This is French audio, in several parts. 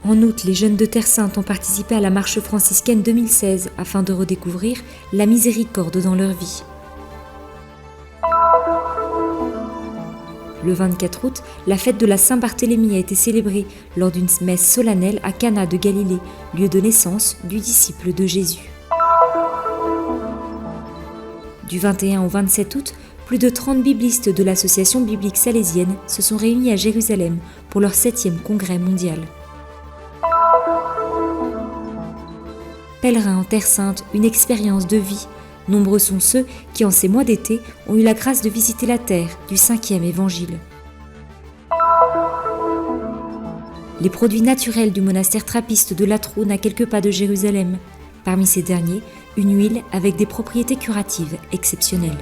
En août, les jeunes de Terre Sainte ont participé à la marche franciscaine 2016 afin de redécouvrir la miséricorde dans leur vie. Le 24 août, la fête de la Saint-Barthélemy a été célébrée lors d'une messe solennelle à Cana de Galilée, lieu de naissance du disciple de Jésus. Du 21 au 27 août, plus de 30 biblistes de l'Association biblique salésienne se sont réunis à Jérusalem pour leur 7e congrès mondial. Pèlerins en Terre Sainte, une expérience de vie. Nombreux sont ceux qui, en ces mois d'été, ont eu la grâce de visiter la terre du 5e évangile. Les produits naturels du monastère trappiste de Latrône à quelques pas de Jérusalem. Parmi ces derniers, une huile avec des propriétés curatives exceptionnelles.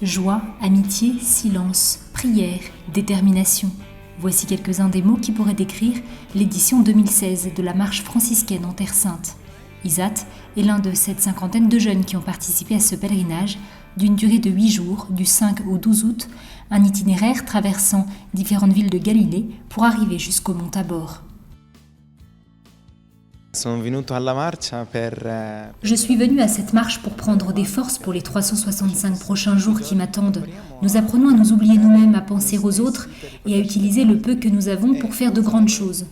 Joie, amitié, silence, prière, détermination. Voici quelques-uns des mots qui pourraient décrire l'édition 2016 de la marche franciscaine en Terre Sainte. Isat est l'un de cette cinquantaine de jeunes qui ont participé à ce pèlerinage d'une durée de 8 jours, du 5 au 12 août, un itinéraire traversant différentes villes de Galilée pour arriver jusqu'au mont Tabor. Je suis venu à cette marche pour prendre des forces pour les 365 prochains jours qui m'attendent. Nous apprenons à nous oublier nous-mêmes, à penser aux autres et à utiliser le peu que nous avons pour faire de grandes choses.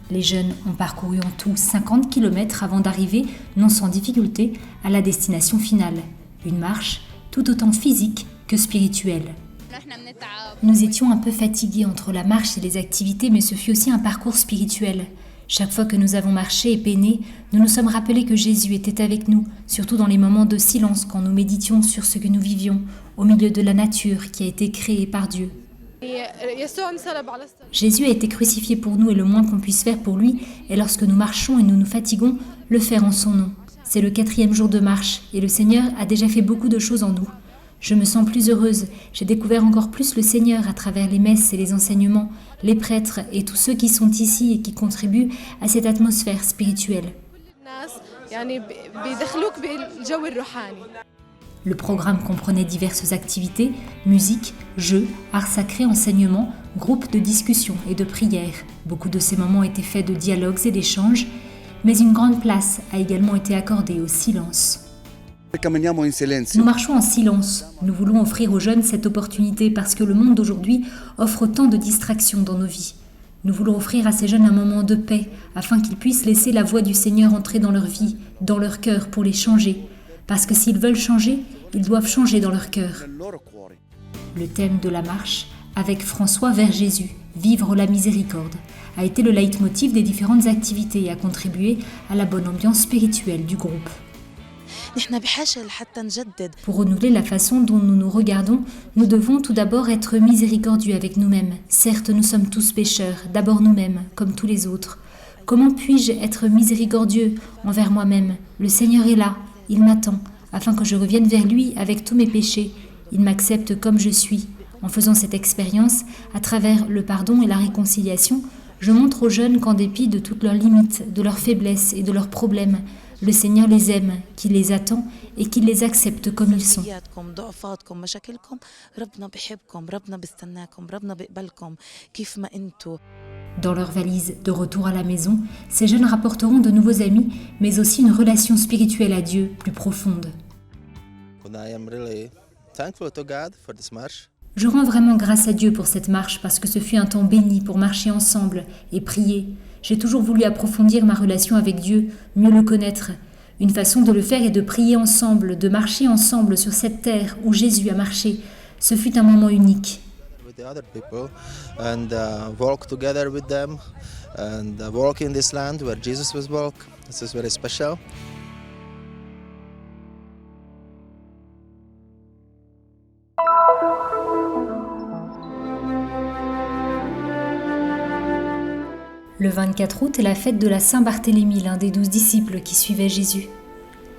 Les jeunes ont parcouru en tout 50 km avant d'arriver, non sans difficulté, à la destination finale. Une marche tout autant physique que spirituelle. Nous étions un peu fatigués entre la marche et les activités, mais ce fut aussi un parcours spirituel. Chaque fois que nous avons marché et peiné, nous nous sommes rappelés que Jésus était avec nous, surtout dans les moments de silence quand nous méditions sur ce que nous vivions, au milieu de la nature qui a été créée par Dieu. Jésus a été crucifié pour nous et le moins qu'on puisse faire pour lui est lorsque nous marchons et nous nous fatiguons, le faire en son nom. C'est le 4e jour de marche et le Seigneur a déjà fait beaucoup de choses en nous. Je me sens plus heureuse, j'ai découvert encore plus le Seigneur à travers les messes et les enseignements, les prêtres et tous ceux qui sont ici et qui contribuent à cette atmosphère spirituelle. Le programme comprenait diverses activités, musique, jeux, arts sacrés, enseignements, groupes de discussion et de prière. Beaucoup de ces moments étaient faits de dialogues et d'échanges, mais une grande place a également été accordée au silence. Nous marchons en silence. Nous voulons offrir aux jeunes cette opportunité parce que le monde d'aujourd'hui offre tant de distractions dans nos vies. Nous voulons offrir à ces jeunes un moment de paix afin qu'ils puissent laisser la voix du Seigneur entrer dans leur vie, dans leur cœur pour les changer. Parce que s'ils veulent changer, ils doivent changer dans leur cœur. Le thème de la marche, avec François vers Jésus, vivre la miséricorde, a été le leitmotiv des différentes activités et a contribué à la bonne ambiance spirituelle du groupe. Pour renouveler la façon dont nous nous regardons, nous devons tout d'abord être miséricordieux avec nous-mêmes. Certes, nous sommes tous pécheurs, d'abord nous-mêmes, comme tous les autres. Comment puis-je être miséricordieux envers moi-même ? Le Seigneur est là, il m'attend, afin que je revienne vers lui avec tous mes péchés. Il m'accepte comme je suis. En faisant cette expérience, à travers le pardon et la réconciliation, je montre aux jeunes qu'en dépit de toutes leurs limites, de leurs faiblesses et de leurs problèmes, le Seigneur les aime, qu'il les attend et qu'il les accepte comme ils sont. Dans leur valise de retour à la maison, ces jeunes rapporteront de nouveaux amis, mais aussi une relation spirituelle à Dieu plus profonde. Je rends vraiment grâce à Dieu pour cette marche parce que ce fut un temps béni pour marcher ensemble et prier. J'ai toujours voulu approfondir ma relation avec Dieu, mieux le connaître. Une façon de le faire est de prier ensemble, de marcher ensemble sur cette terre où Jésus a marché. Ce fut un moment unique. Le 24 août est la fête de la Saint-Barthélemy, l'un des 12 disciples qui suivaient Jésus.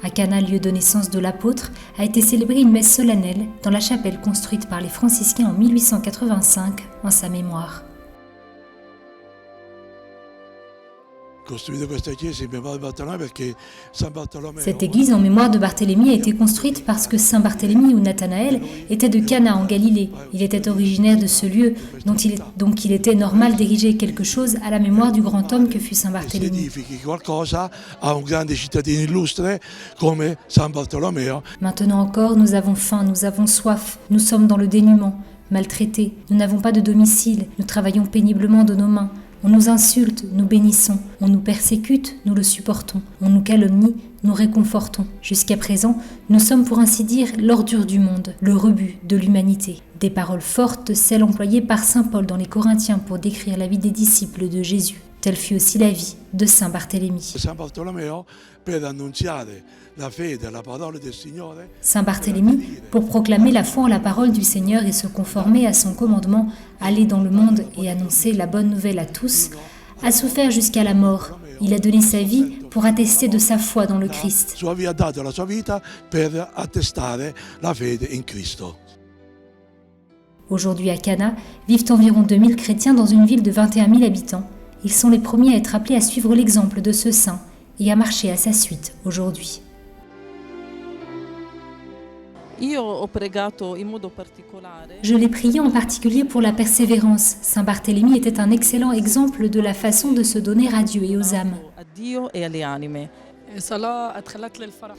À Cana, lieu de naissance de l'apôtre, a été célébrée une messe solennelle dans la chapelle construite par les franciscains en 1885 en sa mémoire. Cette église en mémoire de Barthélemy a été construite parce que Saint Barthélemy ou Nathanaël était de Cana en Galilée. Il était originaire de ce lieu, donc il était normal d'ériger quelque chose à la mémoire du grand homme que fut Saint Barthélemy. Maintenant encore, nous avons faim, nous avons soif, nous sommes dans le dénuement, maltraités, nous n'avons pas de domicile, nous travaillons péniblement de nos mains. On nous insulte, nous bénissons. On nous persécute, nous le supportons. On nous calomnie, nous réconfortons. Jusqu'à présent, nous sommes pour ainsi dire l'ordure du monde, le rebut de l'humanité. Des paroles fortes, celles employées par saint Paul dans les Corinthiens pour décrire la vie des disciples de Jésus. Telle fut aussi la vie de saint Barthélemy. Saint Barthélemy, pour proclamer la foi en la parole du Seigneur et se conformer à son commandement, aller dans le monde et annoncer la bonne nouvelle à tous, a souffert jusqu'à la mort. Il a donné sa vie pour attester de sa foi dans le Christ. Aujourd'hui à Cana, vivent environ 2000 chrétiens dans une ville de 21 000 habitants. Ils sont les premiers à être appelés à suivre l'exemple de ce saint et à marcher à sa suite aujourd'hui. Je l'ai prié en particulier pour la persévérance. Saint Barthélemy était un excellent exemple de la façon de se donner à Dieu et aux âmes.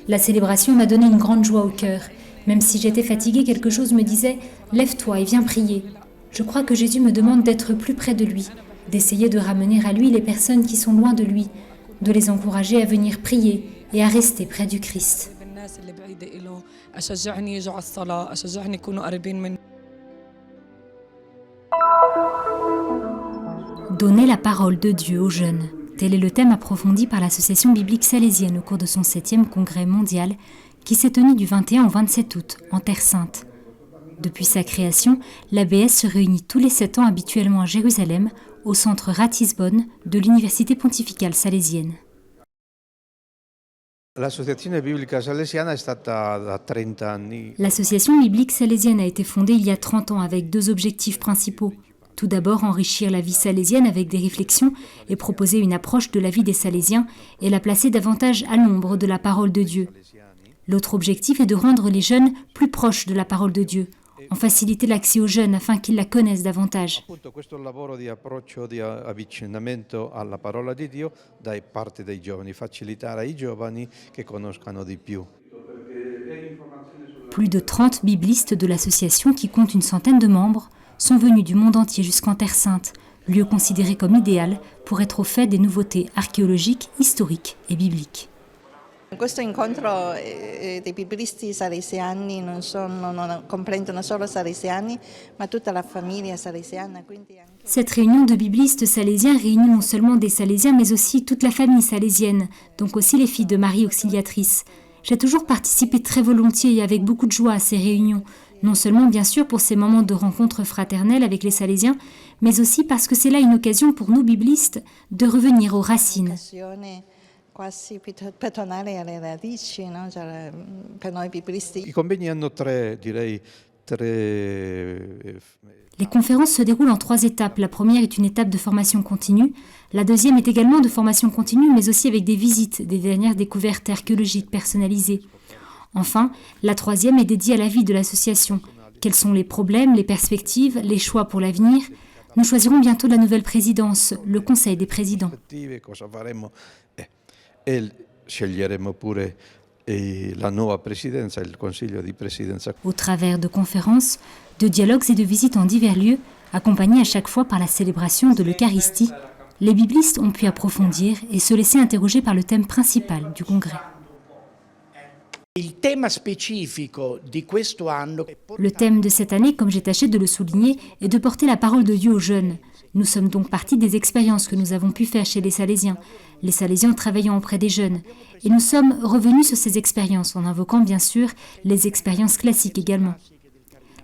La célébration m'a donné une grande joie au cœur. Même si j'étais fatiguée, quelque chose me disait « Lève-toi et viens prier ». Je crois que Jésus me demande d'être plus près de lui, d'essayer de ramener à lui les personnes qui sont loin de lui, de les encourager à venir prier et à rester près du Christ. Donner la parole de Dieu aux jeunes. Tel est le thème approfondi par l'Association biblique salésienne au cours de son 7e congrès mondial qui s'est tenu du 21 au 27 août en Terre Sainte. Depuis sa création, l'ABS se réunit tous les 7 ans habituellement à Jérusalem, au centre Ratisbonne de l'Université pontificale salésienne. L'association biblique salésienne a été fondée il y a 30 ans avec 2 objectifs principaux. Tout d'abord, enrichir la vie salésienne avec des réflexions et proposer une approche de la vie des Salésiens et la placer davantage à l'ombre de la parole de Dieu. L'autre objectif est de rendre les jeunes plus proches de la parole de Dieu, en faciliter l'accès aux jeunes afin qu'ils la connaissent davantage. Plus de 30 biblistes de l'association, qui compte une centaine de membres, sont venus du monde entier jusqu'en Terre Sainte, lieu considéré comme idéal pour être au fait des nouveautés archéologiques, historiques et bibliques. Questo incontro dei biblisti salesiani non comprendono solo salesiani, ma tutta la famiglia salesiana. Cette réunion de biblistes salésiens réunit non seulement des salésiens, mais aussi toute la famille salésienne, donc aussi les filles de Marie Auxiliatrice. J'ai toujours participé très volontiers et avec beaucoup de joie à ces réunions, non seulement bien sûr pour ces moments de rencontre fraternelle avec les Salésiens, mais aussi parce que c'est là une occasion pour nous biblistes de revenir aux racines. Les conférences se déroulent en 3 étapes. La première est une étape de formation continue. La deuxième est également de formation continue, mais aussi avec des visites, des dernières découvertes archéologiques personnalisées. Enfin, la troisième est dédiée à la vie de l'association. Quels sont les problèmes, les perspectives, les choix pour l'avenir ? Nous choisirons bientôt la nouvelle présidence, le Conseil des présidents. Au travers de conférences, de dialogues et de visites en divers lieux, accompagnés à chaque fois par la célébration de l'Eucharistie, les biblistes ont pu approfondir et se laisser interroger par le thème principal du congrès. Le thème de cette année, comme j'ai tâché de le souligner, est de porter la parole de Dieu aux jeunes. Nous sommes donc partis des expériences que nous avons pu faire chez les Salésiens travaillant auprès des jeunes. Et nous sommes revenus sur ces expériences, en invoquant bien sûr les expériences classiques également.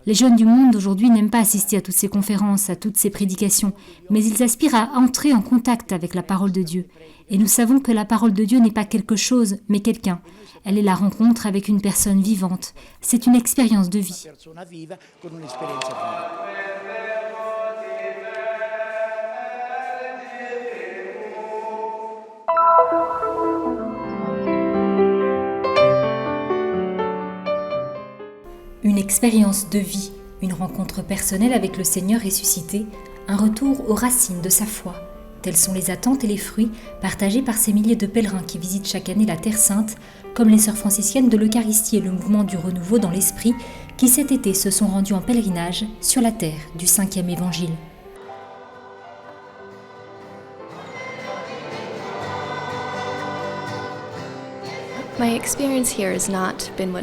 Les jeunes du monde d'aujourd'hui n'aiment pas assister à toutes ces conférences, à toutes ces prédications, mais ils aspirent à entrer en contact avec la parole de Dieu. Et nous savons que la parole de Dieu n'est pas quelque chose, mais quelqu'un. Elle est la rencontre avec une personne vivante. C'est une expérience de vie. Une expérience de vie, une rencontre personnelle avec le Seigneur ressuscité, un retour aux racines de sa foi. Telles sont les attentes et les fruits partagés par ces milliers de pèlerins qui visitent chaque année la Terre Sainte, comme les sœurs franciscaines de l'Eucharistie et le mouvement du renouveau dans l'esprit, qui cet été se sont rendus en pèlerinage sur la terre du 5e évangile.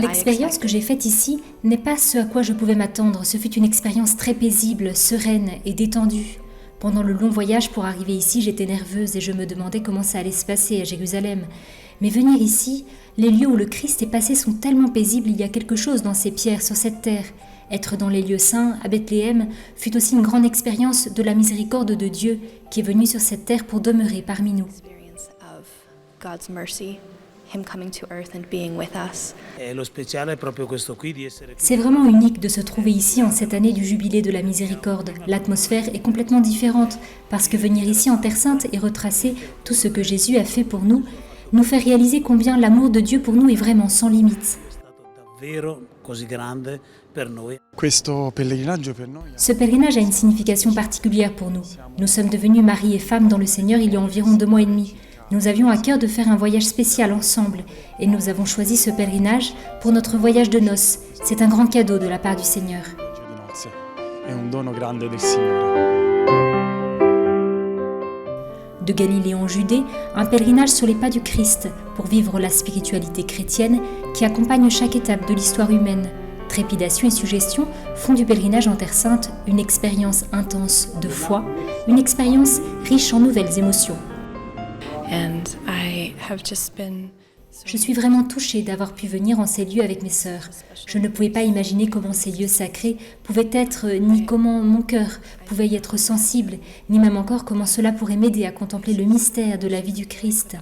L'expérience que j'ai faite ici n'est pas ce à quoi je pouvais m'attendre. Ce fut une expérience très paisible, sereine et détendue. Pendant le long voyage pour arriver ici, j'étais nerveuse et je me demandais comment ça allait se passer à Jérusalem. Mais venir ici, les lieux où le Christ est passé sont tellement paisibles, il y a quelque chose dans ces pierres, sur cette terre. Être dans les lieux saints, à Bethléem, fut aussi une grande expérience de la miséricorde de Dieu qui est venu sur cette terre pour demeurer parmi nous. C'est vraiment unique de se trouver ici en cette année du jubilé de la miséricorde. L'atmosphère est complètement différente parce que venir ici en Terre Sainte et retracer tout ce que Jésus a fait pour nous fait réaliser combien l'amour de Dieu pour nous est vraiment sans limite. Ce pèlerinage a une signification particulière pour nous. Nous sommes devenus mari et femme dans le Seigneur il y a environ 2 mois et demi. Nous avions à cœur de faire un voyage spécial ensemble et nous avons choisi ce pèlerinage pour notre voyage de noces. C'est un grand cadeau de la part du Seigneur. De Galilée en Judée, un pèlerinage sur les pas du Christ pour vivre la spiritualité chrétienne qui accompagne chaque étape de l'histoire humaine. Trépidation et suggestion font du pèlerinage en Terre Sainte une expérience intense de foi, une expérience riche en nouvelles émotions. Je suis vraiment touchée d'avoir pu venir en ces lieux avec mes sœurs. Je ne pouvais pas imaginer comment ces lieux sacrés pouvaient être, ni comment mon cœur pouvait y être sensible, ni même encore comment cela pourrait m'aider à contempler le mystère de la vie du Christ.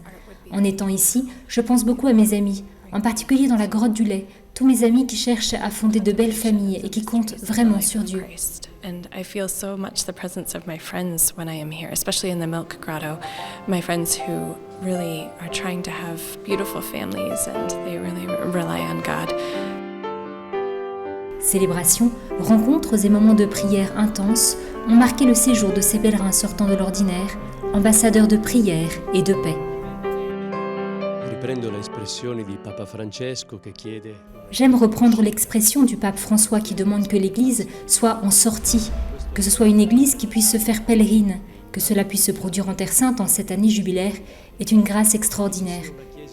En étant ici, je pense beaucoup à mes amis, en particulier dans la grotte du lait, tous mes amis qui cherchent à fonder de belles familles et qui comptent vraiment sur Dieu. And I feel so much the presence of my friends when I am here, especially in the Milk Grotto. My friends who really are trying to have beautiful families and they really rely on God. Célébrations, rencontres et moments de prière intenses ont marqué le séjour de ces pèlerins sortant de l'ordinaire, ambassadeurs de prière et de paix. J'aime reprendre l'expression du pape François qui demande que l'Église soit en sortie, que ce soit une Église qui puisse se faire pèlerine, que cela puisse se produire en Terre Sainte en cette année jubilaire est une grâce extraordinaire.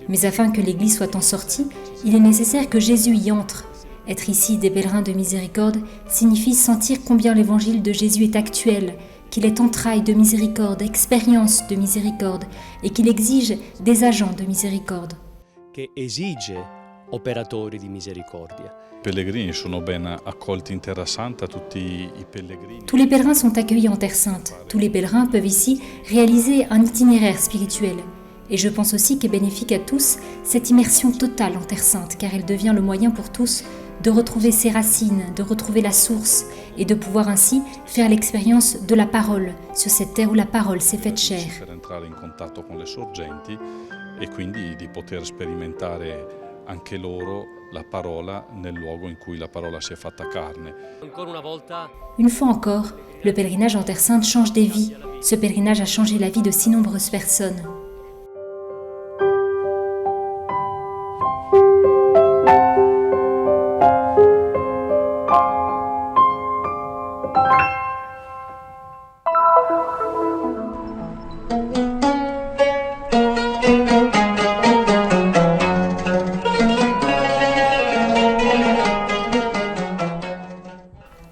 Mais afin que l'Église soit en sortie, il est nécessaire que Jésus y entre. Être ici des pèlerins de miséricorde signifie sentir combien l'évangile de Jésus est actuel, qu'il est entraille de miséricorde, expérience de miséricorde, et qu'il exige des agents de miséricorde. Operatori di misericordia. Tous les pèlerins sont accueillis en Terre Sainte. Tous les pèlerins peuvent ici réaliser un itinéraire spirituel. Et je pense aussi qu'est bénéfique à tous cette immersion totale en Terre Sainte, car elle devient le moyen pour tous de retrouver ses racines, de retrouver la source, et de pouvoir ainsi faire l'expérience de la parole sur cette terre où la parole s'est faite chair. Anche loro la parola nel luogo in cui la parola si è fatta carne. Une fois encore, le pèlerinage en Terre Sainte change des vies. Ce pèlerinage a changé la vie de si nombreuses personnes.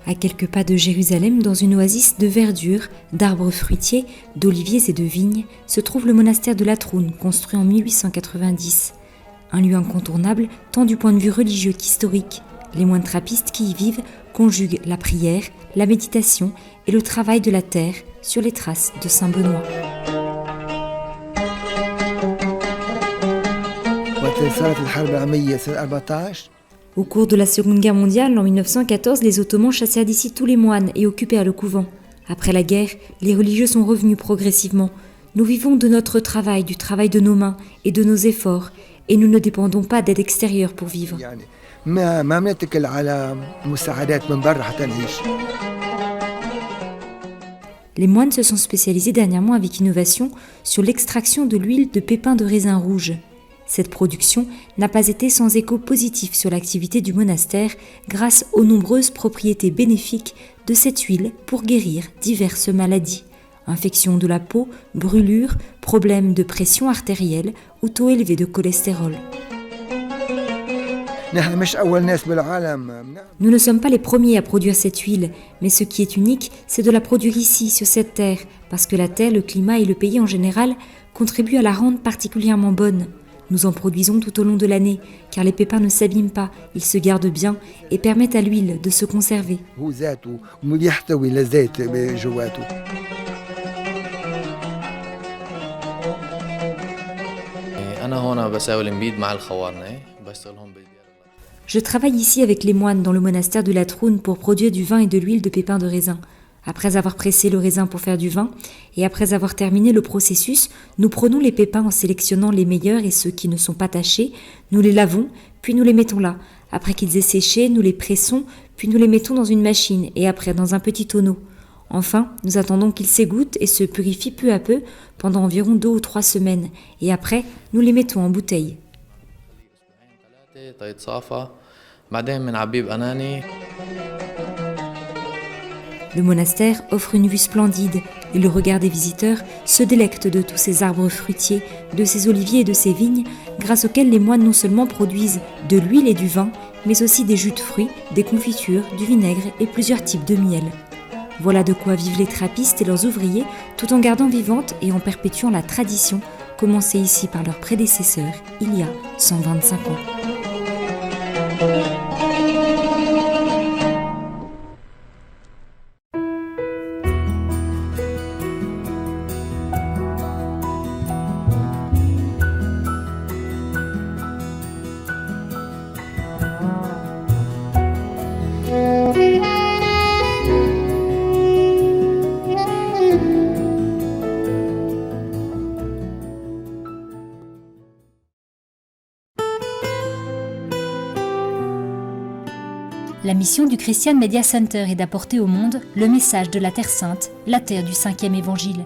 À quelques pas de Jérusalem, dans une oasis de verdure, d'arbres fruitiers, d'oliviers et de vignes, se trouve le monastère de Latroun, construit en 1890. Un lieu incontournable, tant du point de vue religieux qu'historique. Les moines trappistes qui y vivent conjuguent la prière, la méditation et le travail de la terre sur les traces de Saint Benoît. Au cours de la Seconde Guerre mondiale, en 1914, les Ottomans chassèrent d'ici tous les moines et occupèrent le couvent. Après la guerre, les religieux sont revenus progressivement. Nous vivons de notre travail, du travail de nos mains et de nos efforts, et nous ne dépendons pas d'aide extérieure pour vivre. يعني ما بنتكل على مساعدات من برا حتى نعيش. Les moines se sont spécialisés dernièrement avec innovation sur l'extraction de l'huile de pépins de raisin rouge. Cette production n'a pas été sans écho positif sur l'activité du monastère grâce aux nombreuses propriétés bénéfiques de cette huile pour guérir diverses maladies. Infection de la peau, brûlures, problèmes de pression artérielle ou taux élevé de cholestérol. Nous ne sommes pas les premiers à produire cette huile, mais ce qui est unique, c'est de la produire ici, sur cette terre, parce que la terre, le climat et le pays en général contribuent à la rendre particulièrement bonne. Nous en produisons tout au long de l'année, car les pépins ne s'abîment pas, ils se gardent bien et permettent à l'huile de se conserver. Je travaille ici avec les moines dans le monastère de la Troune pour produire du vin et de l'huile de pépins de raisin. Après avoir pressé le raisin pour faire du vin et après avoir terminé le processus, nous prenons les pépins en sélectionnant les meilleurs et ceux qui ne sont pas tachés, nous les lavons, puis nous les mettons là. Après qu'ils aient séché, nous les pressons, puis nous les mettons dans une machine et après dans un petit tonneau. Enfin, nous attendons qu'ils s'égouttent et se purifient peu à peu pendant environ 2 ou 3 semaines et après, nous les mettons en bouteille. Le monastère offre une vue splendide et le regard des visiteurs se délecte de tous ces arbres fruitiers, de ces oliviers et de ces vignes, grâce auxquels les moines non seulement produisent de l'huile et du vin, mais aussi des jus de fruits, des confitures, du vinaigre et plusieurs types de miel. Voilà de quoi vivent les trappistes et leurs ouvriers, tout en gardant vivante et en perpétuant la tradition commencée ici par leurs prédécesseurs il y a 125 ans. La mission du Christian Media Center est d'apporter au monde le message de la Terre Sainte, la terre du 5e évangile.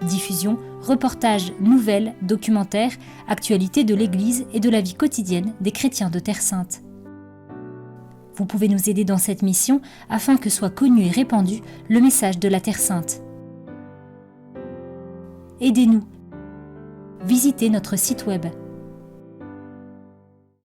Diffusion, reportages, nouvelles, documentaires, actualités de l'Église et de la vie quotidienne des chrétiens de Terre Sainte. Vous pouvez nous aider dans cette mission afin que soit connu et répandu le message de la Terre Sainte. Aidez-nous. Visitez notre site web